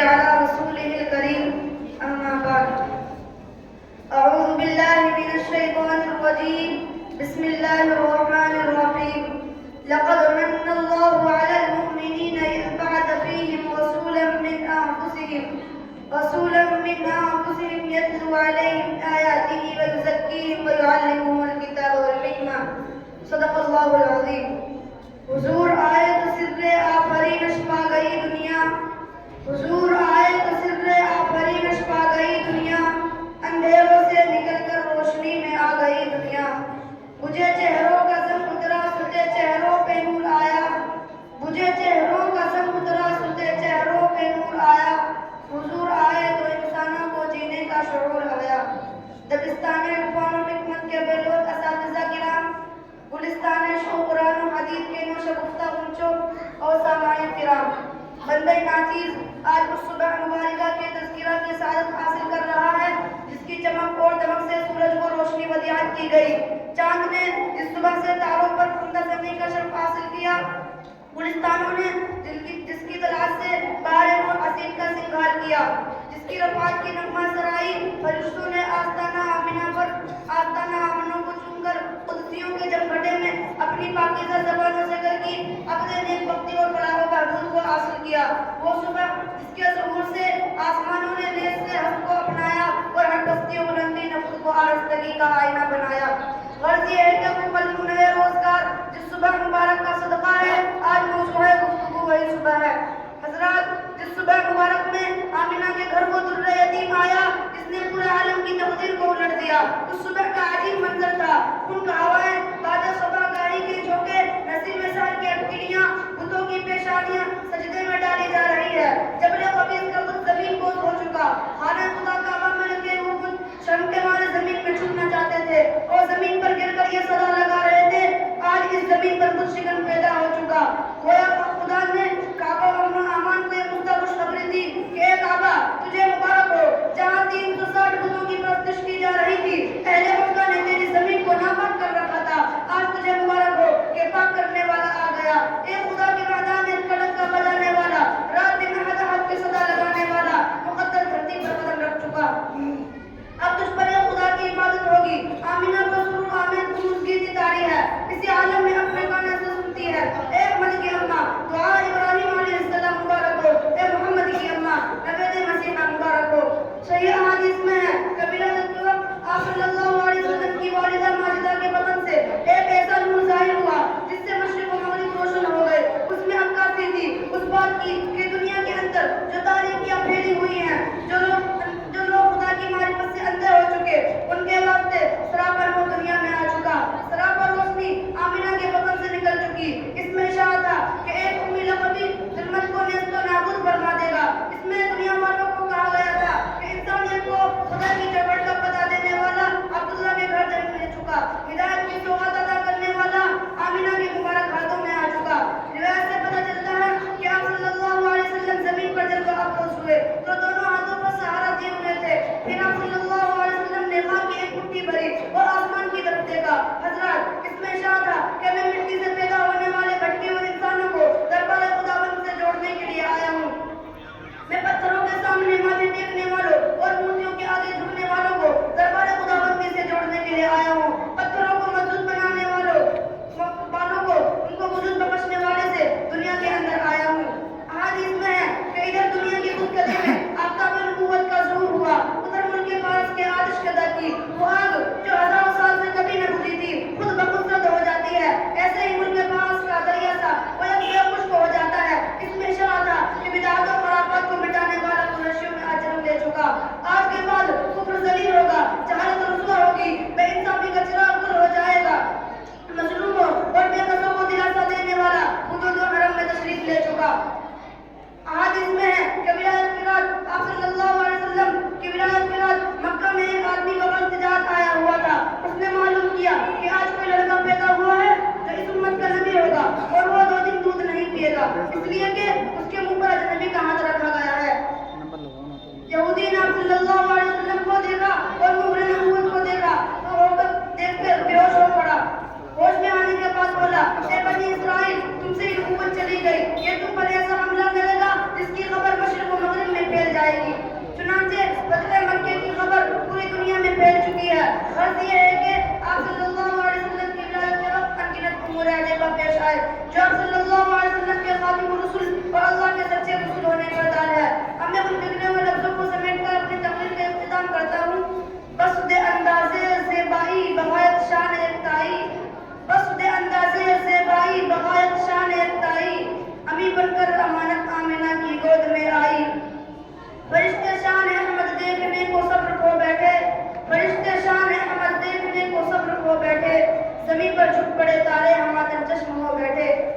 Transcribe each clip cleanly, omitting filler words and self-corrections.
على رسوله الكريم أما بعد أعوذ بالله من الشيطان الرجيم بسم الله الرحمن الرحيم لقد من الله على المؤمنين إذ بعث فيهم رسولا من أنفسهم يتلو عليهم آياته ويزكيهم ويعلمهم الكتاب والحكمة صدق الله العظيم. حضور آئے تو سر آفرینش پا گئی دنیا، حضور آئے تو سر آفرینش پا گئی دنیا، اندھیروں سے نکل کر روشنی میں آ گئی دنیا. بجھے چہروں کا سم اترا ستے چہروں پہ نور آیا، بجھے چہروں کا سم اترا ستے چہروں پہ نور آیا. حضور آئے تو انسانوں کو جینے کا شعور آیا. دبستان عرفان و حکمت کے بیلوت اساتذہ کرام، گلستان شوق قرآن و حدیث کے نوش گفتہ گنچوں اور سامعین کرام، بندہ ناچیز آج اس صبح مبارکہ کے تذکرہ کی سعادت حاصل کر رہا ہے جس کی چمک اور دمک سے سورج کو روشنی ودیعت کی گئی. چاند نے جس صبح سے تاروں پر عمدہ زمین کا شرف حاصل کیا، گلستانوں نے جس کی تلاش سے بہاریں اور حسین کا سنگار کیا، جس کی رفعت کی نغمہ سرائی فرشتوں نے آستانہ آمنہ پر آستانہ آمنوں کو چون کر قدسیوں کے جمگھٹے میں اپنی پاکیزہ زبانوں سے کر کی اپنے نیک بختی اور فلاح و بہبود کو حاصل کیا. وہ صبح جس کے ظہور سے آسمانوں نے نیز سے حق کو اپنایا اور ہر بستی و بلندی نے خود کو آرستگی کا آئینہ بنایا. غرض یہ ہے کہ وہ ملمون ہے روزگار جس صبح مبارک کا صدقہ ہے، آج موضوع ہے گفتگو وہی صبح ہے. حضرات، جس صبح مبارک میں آمنہ کے گھر کو در یتیم آیا جس نے پورے عالم کی تقدیر کو الٹ دیا، اس صبح کا عجیب منظر تھا. ان کا ہوائیں بعد صبح گاہی کے جھونکے، نسیم سال کی اٹکلیاں، بتوں کی پیشانیاں سجدے میں ڈالی جا رہی ہے. جبل قبیل کا بت زمین بوس ہو چکا، خانہ خدا کعبہ میں رکھے ہوئے بت شرم کے مارے زمین میں چھپنا چاہتے تھے اور زمین پر گر کر یہ صدا لگا رہے تھے، آج اس زمین پر بت شکن پیدا ہو چکا. گویا خدا نے کعبہ و امان کو یہ مستہ خوشخبری دی کہ اے کعبہ تجھے مبارک ہو، جہاں 360 بتوں کی پرستش کی جا رہی تھی، اہل مکہ نے تیری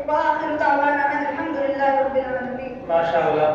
وآخر دعوانا أن الحمد لله رب العالمين. ماشاء اللہ